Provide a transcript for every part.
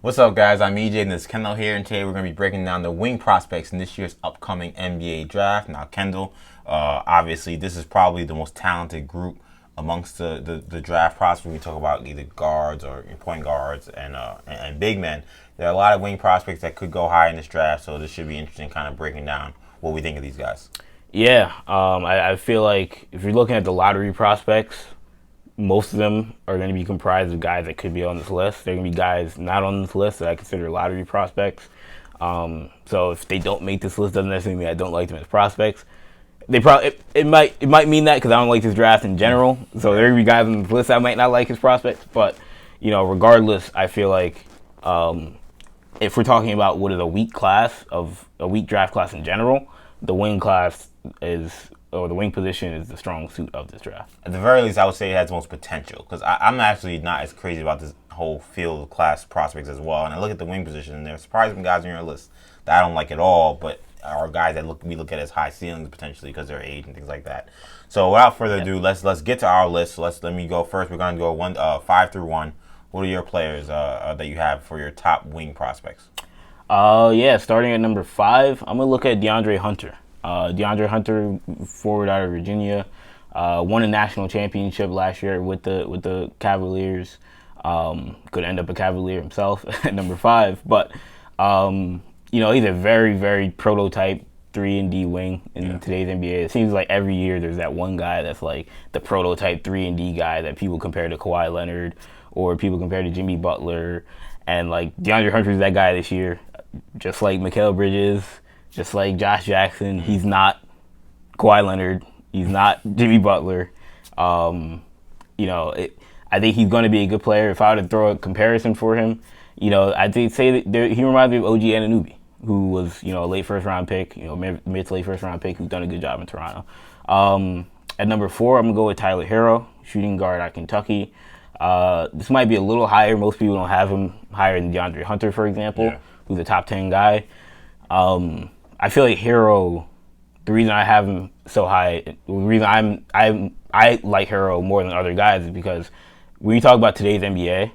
What's up, guys? I'm EJ, and this is Kendall here, and today we're going to be breaking down the wing prospects in this year's upcoming NBA draft. Now, Kendall, obviously, this is probably the most talented group amongst the draft prospects when we talk about either guards or point guards and big men. There are a lot of wing prospects that could go high in this draft, so this should be interesting kind of breaking down what we think of these guys. Yeah, I feel like if you're looking at the lottery prospects, most of them are going to be comprised of guys that could be on this list. They're going to be guys not on this list that I consider lottery prospects. So if they don't make this list, doesn't necessarily mean I don't like them as prospects. They probably it might mean that because I don't like this draft in general. So there are going to be guys on this list I might not like as prospects. But regardless, I feel like if we're talking about what is a weak draft class in general, the wing class the wing position is the strong suit of this draft. At the very least, I would say it has the most potential because I'm actually not as crazy about this whole field of class prospects as well. And I look at the wing position, and there's surprising guys on your list that I don't like at all, but are guys that we look at as high ceilings potentially because of their age and things like that. So without further ado, let's get to our list. So let me go first. We're going to go 5 through 1. What are your players that you have for your top wing prospects? Starting at number 5, I'm gonna look at DeAndre Hunter. DeAndre Hunter, forward out of Virginia, won a national championship last year with the Cavaliers. Could end up a Cavalier himself at number 5, but he's a very, very prototype 3-and-D wing in today's NBA. It seems like every year there's that one guy that's like the prototype 3-and-D guy that people compare to Kawhi Leonard or people compare to Jimmy Butler, and like DeAndre Hunter is that guy this year, just like Mikal Bridges. Just like Josh Jackson, he's not Kawhi Leonard. He's not Jimmy Butler. I think he's going to be a good player. If I were to throw a comparison for him, I'd say that he reminds me of OG Anunoby, who was, a late first-round pick, mid to late first-round pick, who's done a good job in Toronto. At number 4, I'm going to go with Tyler Herro, shooting guard at Kentucky. This might be a little higher. Most people don't have him higher than DeAndre Hunter, for example, who's a top 10 guy. I feel like Herro, the reason I have him so high, the reason I like Herro more than other guys is because when you talk about today's NBA,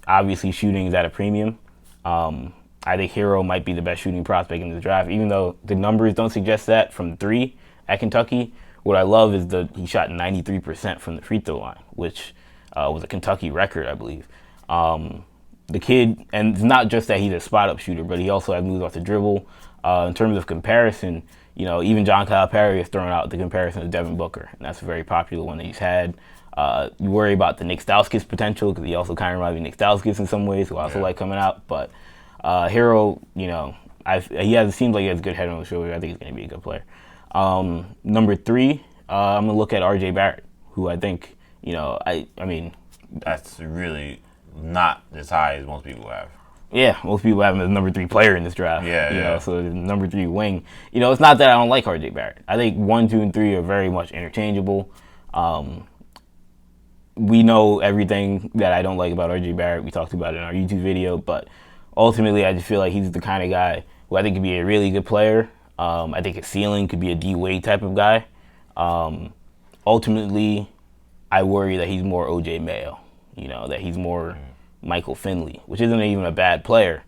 obviously shooting is at a premium. I think Herro might be the best shooting prospect in this draft, even though the numbers don't suggest that from 3 at Kentucky. What I love is he shot 93% from the free throw line, which was a Kentucky record, I believe. The kid, and it's not just that he's a spot-up shooter, but he also has moves off the dribble. In terms of comparison, even John Calipari has thrown out the comparison to Devin Booker, and that's a very popular one that he's had. You worry about the Nick Stauskas potential because he also kind of reminds me of Nick Stauskas in some ways, who I also like coming out. But Herro, it seems like he has a good head on the shoulder. I think he's going to be a good player. Number 3, I'm going to look at RJ Barrett, who I think, that's really not as high as most people have. Yeah, most people have him as number 3 player in this draft. Yeah. So the number 3 wing. It's not that I don't like RJ Barrett. I think 1, 2, and 3 are very much interchangeable. We know everything that I don't like about RJ Barrett. We talked about it in our YouTube video, but ultimately I just feel like he's the kind of guy who I think could be a really good player. I think his ceiling could be a D-Wade type of guy. Ultimately, I worry that he's more OJ Mayo. That he's more Michael Finley, which isn't even a bad player,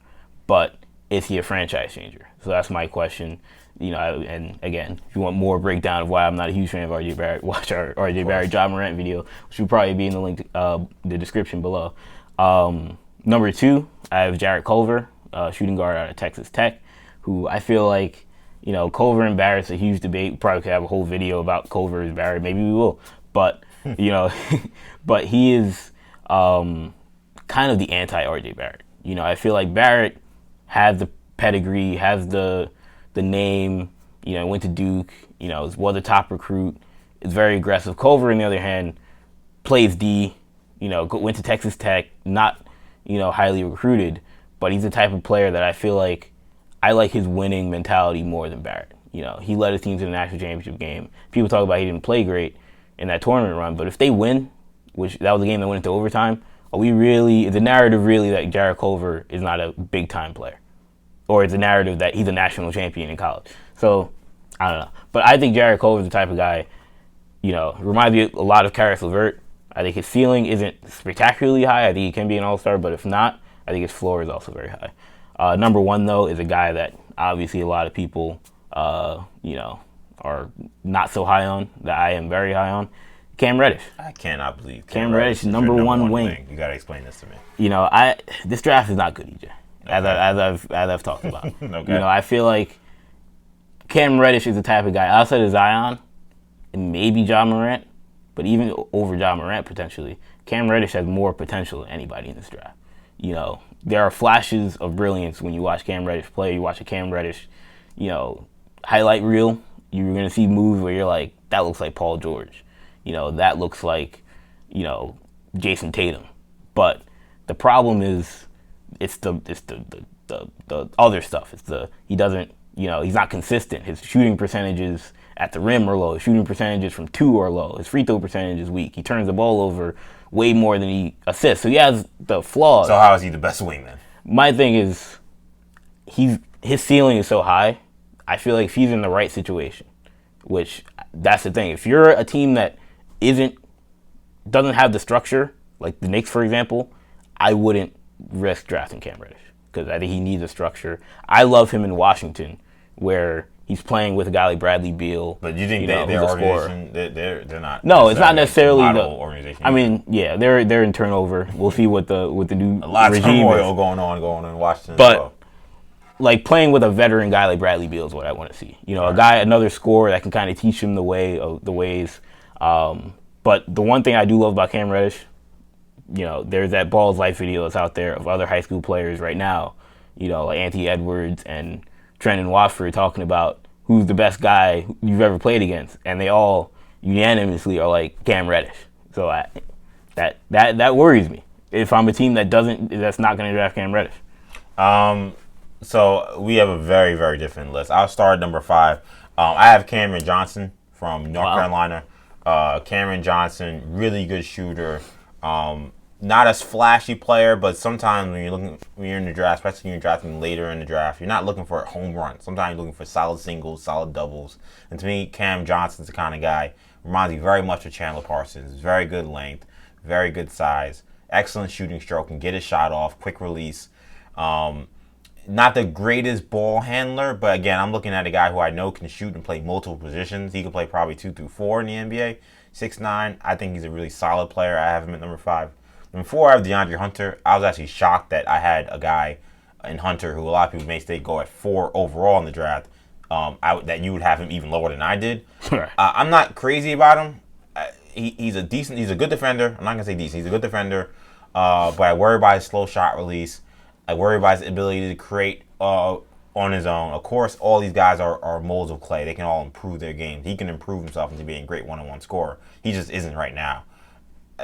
but is he a franchise changer? So that's my question. And again, if you want more breakdown of why I'm not a huge fan of RJ Barrett, watch our RJ Barrett John Morant video, which will probably be in the link, the description below. Number 2, I have Jarrett Culver, shooting guard out of Texas Tech, who I feel like, Culver and Barrett's a huge debate. We probably could have a whole video about Culver and Barrett. Maybe we will. But, but he is kind of the anti-RJ Barrett. I feel like Barrett has the pedigree, has the name, went to Duke, was a top recruit, is very aggressive. Culver, on the other hand, plays D, went to Texas Tech, not, highly recruited, but he's the type of player that I feel like I like his winning mentality more than Barrett. He led his team to the national championship game. People talk about he didn't play great in that tournament run, but if they win, which that was the game that went into overtime, is the narrative really that Jarrett Culver is not a big-time player? Or is the narrative that he's a national champion in college? So, I don't know. But I think Jarrett Culver is the type of guy, reminds me a lot of Karis LeVert. I think his ceiling isn't spectacularly high. I think he can be an all-star, but if not, I think his floor is also very high. Number one, though, is a guy that obviously a lot of people, are not so high on, that I am very high on. Cam Reddish. I cannot believe Cam Reddish, number one wing. You got to explain this to me. This draft is not good, EJ. As I've talked about. Okay. I feel like Cam Reddish is the type of guy outside of Zion and maybe Ja Morant, but even over Ja Morant potentially, Cam Reddish has more potential than anybody in this draft. There are flashes of brilliance when you watch Cam Reddish play. You watch a Cam Reddish, highlight reel. You're going to see moves where you're like, that looks like Paul George. That looks like, Jason Tatum. But the problem is, it's the other stuff. He's not consistent. His shooting percentages at the rim are low. His shooting percentages from two are low. His free throw percentage is weak. He turns the ball over way more than he assists. So he has the flaws. So how is he the best wing then? My thing is, his ceiling is so high. I feel like if he's in the right situation, which that's the thing. If you're a team that doesn't have the structure, like the Knicks, for example, I wouldn't risk drafting Cam Reddish because I think he needs a structure. I love him in Washington, where he's playing with a guy like Bradley Beal. But you think their organization, they're not? No, it's not necessarily the organization. I mean, yeah, they're in turnover. We'll see what the new a lot of regime turmoil is. going on in Washington. But like playing with a veteran guy like Bradley Beal is what I want to see. Another scorer that can kind of teach him the ways. But the one thing I do love about Cam Reddish, there's that Balls Life video that's out there of other high school players right now, like Anthony Edwards and Trendon Watford talking about who's the best guy you've ever played against, and they all unanimously are like Cam Reddish. So that worries me if I'm a team that's not going to draft Cam Reddish. So we have a very, very different list. I'll start at number 5. I have Cameron Johnson from North Carolina. Cameron Johnson, really good shooter. Not a flashy player, but sometimes when you're in the draft, especially when you're drafting later in the draft, you're not looking for a home run. Sometimes you're looking for solid singles, solid doubles. And to me, Cam Johnson's the kind of guy, reminds me very much of Chandler Parsons. Very good length, very good size, excellent shooting stroke, can get his shot off, quick release. Not the greatest ball handler, but again, I'm looking at a guy who I know can shoot and play multiple positions. He can play probably 2 through 4 in the NBA. 6'9", I think he's a really solid player. I have him at number 5. Number 4, I have DeAndre Hunter. I was actually shocked that I had a guy in Hunter who a lot of people may say go at 4 overall in the draft. That you would have him even lower than I did. I'm not crazy about him. He's a good defender. I'm not gonna say decent. He's a good defender, but I worry about his slow shot release. I worry about his ability to create on his own. Of course, all these guys are molds of clay. They can all improve their game. He can improve himself into being a great one-on-one scorer. He just isn't right now.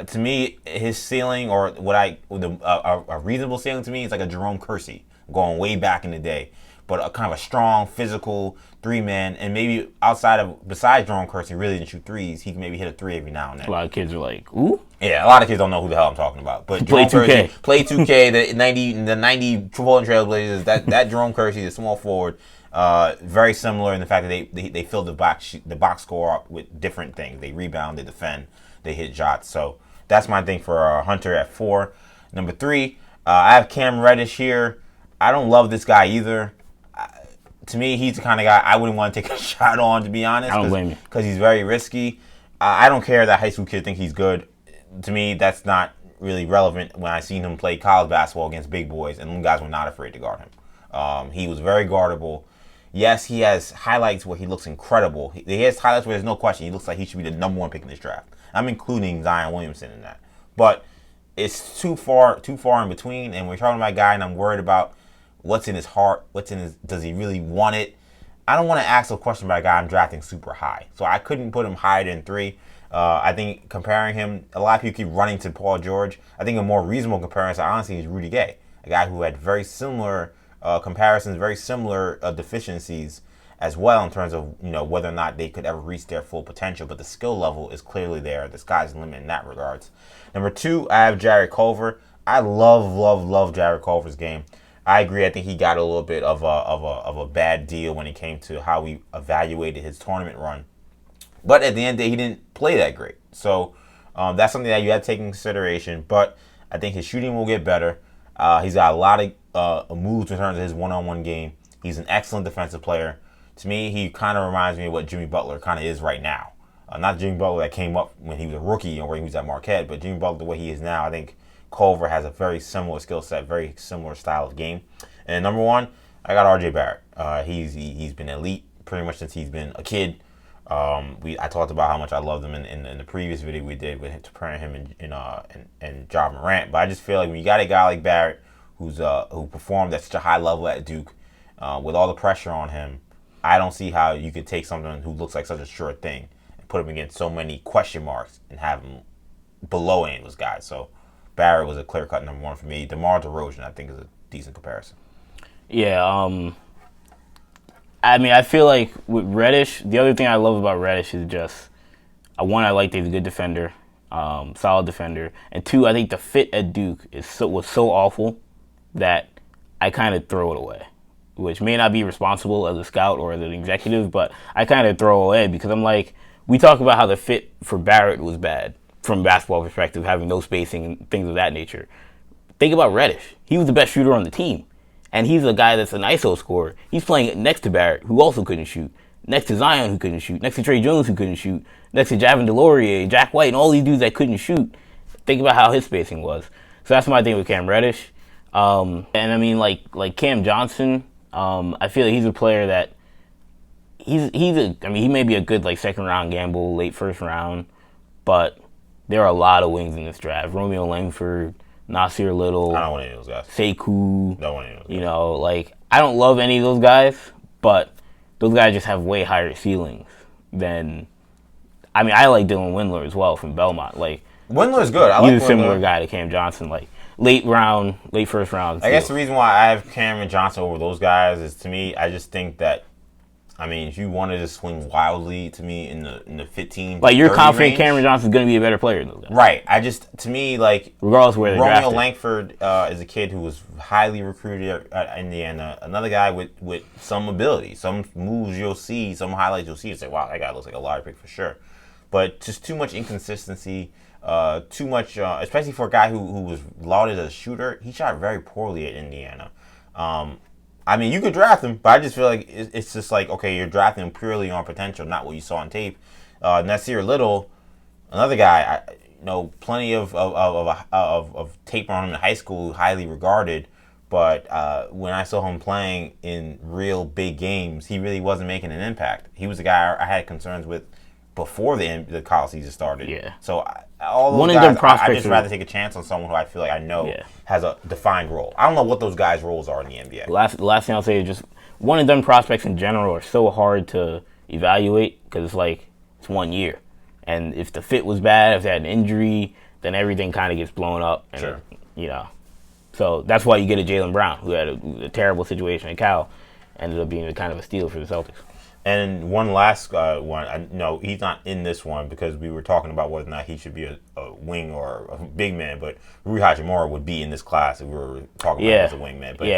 To me, his ceiling, or a reasonable ceiling to me, is like a Jerome Kersey, going way back in the day. But a kind of a strong, physical 3-man, and maybe besides Jerome Kersey, really didn't shoot threes. He can maybe hit a 3 every now and then. A lot of kids are like, ooh. Yeah, a lot of kids don't know who the hell I'm talking about. But Play 2K. Play 2K, the 90 Portland Trailblazers, that Jerome Kersey, the small forward, very similar in the fact that they filled the box score up with different things. They rebound, they defend, they hit shots. So that's my thing for Hunter at 4. Number 3, I have Cam Reddish here. I don't love this guy either. To me, he's the kind of guy I wouldn't want to take a shot on, to be honest. I don't blame you. Because he's very risky. I don't care that high school kids think he's good. To me, that's not really relevant when I seen him play college basketball against big boys, and them guys were not afraid to guard him. He was very guardable. Yes, he has highlights where he looks incredible. He has highlights where there's no question. He looks like he should be the number 1 pick in this draft. I'm including Zion Williamson in that. But it's too far in between, and we're talking about a guy, and I'm worried about what's in his heart, does he really want it? I don't want to ask a question about a guy I'm drafting super high. So I couldn't put him higher than 3. I think comparing him, a lot of people keep running to Paul George. I think a more reasonable comparison, honestly, is Rudy Gay, a guy who had very similar comparisons, very similar deficiencies as well in terms of whether or not they could ever reach their full potential. But the skill level is clearly there. The sky's the limit in that regards. Number 2, I have Jarrett Culver. I love Jarrett Culver's game. I agree. I think he got a little bit of a bad deal when it came to how we evaluated his tournament run. But at the end of the day, he didn't play that great. So that's something that you have to take into consideration. But I think his shooting will get better. He's got a lot of moves in terms of his one-on-one game. He's an excellent defensive player. To me, he kind of reminds me of what Jimmy Butler kind of is right now. Not Jimmy Butler that came up when he was a rookie or when he was at Marquette, but Jimmy Butler the way he is now. I think Culver has a very similar skill set, very similar style of game. And number one, I got R.J. Barrett. He's been elite pretty much since he's been a kid. I talked about how much I loved him in the previous video we did with comparing him and Ja Morant. But I just feel like when you got a guy like Barrett who performed at such a high level at Duke, with all the pressure on him, I don't see how you could take someone who looks like such a sure thing and put him against so many question marks and have him below any of those guys. So Barrett was a clear-cut number one for me. DeMar DeRozan, I think, is a decent comparison. Yeah, I mean, I feel like with Reddish, the other thing I love about Reddish is just, one, I like that he's a good defender, solid defender, and two, I think the fit at Duke was so awful that I kind of throw it away, which may not be responsible as a scout or as an executive, but I kind of throw it away because I'm like, we talk about how the fit for Barrett was bad from a basketball perspective, having no spacing and things of that nature. Think about Reddish. He was the best shooter on the team. And he's a guy that's an ISO scorer. He's playing next to Barrett, who also couldn't shoot. Next to Zion, who couldn't shoot. Next to Trey Jones, who couldn't shoot. Next to Javin DeLaurier, Jack White, and all these dudes that couldn't shoot. Think about how his spacing was. So that's my thing with Cam Reddish. And I mean, like Cam Johnson, I feel like he's a player that he may be a good second round gamble, late first round, but there are a lot of wings in this draft. Romeo Langford, Nasir Little, I don't want any of those guys. Sekou. Don't want any of those guys. I don't love any of those guys, but those guys just have way higher ceilings than. I mean, I like Dylan Windler as well from Belmont. Windler's good. He's a similar guy to Cam Johnson. Late first round. I guess the reason why I have Cameron Johnson over those guys is, to me, I just think that, I mean, if you wanted to swing wildly, to me, in the 15, you're confident range, Cameron Johnson's going to be a better player than those guys. Right. To me, regardless of where they're Romeo drafted. Langford is a kid who was highly recruited at Indiana. Another guy with some ability, some moves you'll see, some highlights you'll see, and say, wow, that guy looks like a lottery pick for sure. But just too much inconsistency, too much, especially for a guy who was lauded as a shooter. He shot very poorly at Indiana. I mean, you could draft him, but I just feel like it's just okay, you're drafting him purely on potential, not what you saw on tape. Nasir Little, another guy, I know plenty of tape on him in high school, highly regarded, but when I saw him playing in real big games, he really wasn't making an impact. He was the guy I had concerns with before the college season started. Yeah. So all those guys, I just are, rather take a chance on someone who I feel like I know has a defined role. I don't know what those guys' roles are in the NBA. The last thing I'll say is just one and done prospects in general are so hard to evaluate because it's 1 year, and if the fit was bad, if they had an injury, then everything kind of gets blown up. And, sure. So that's why you get a Jaylen Brown who had a terrible situation at Cal, ended up being kind of a steal for the Celtics. And one last one. No, he's not in this one because we were talking about whether or not he should be a wing or a big man. But Rui Hachimura would be in this class if we were talking about him as a wing man. But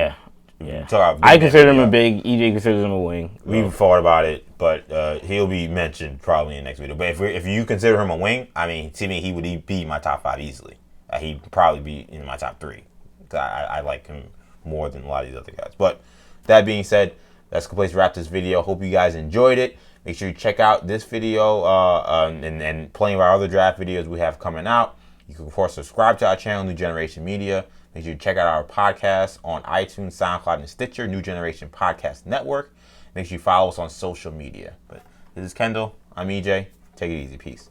I consider him a big. EJ considers him a wing. We've thought about it, but he'll be mentioned probably in the next video. But if you consider him a wing, I mean, to me, he would be my top 5 easily. He'd probably be in my top 3. I like him more than a lot of these other guys. But that being said, that's a good place to wrap this video. Hope you guys enjoyed it. Make sure you check out this video and plenty of our other draft videos we have coming out. You can, of course, subscribe to our channel, New Generation Media. Make sure you check out our podcast on iTunes, SoundCloud, and Stitcher, New Generation Podcast Network. Make sure you follow us on social media. But this is Kendall. I'm EJ. Take it easy. Peace.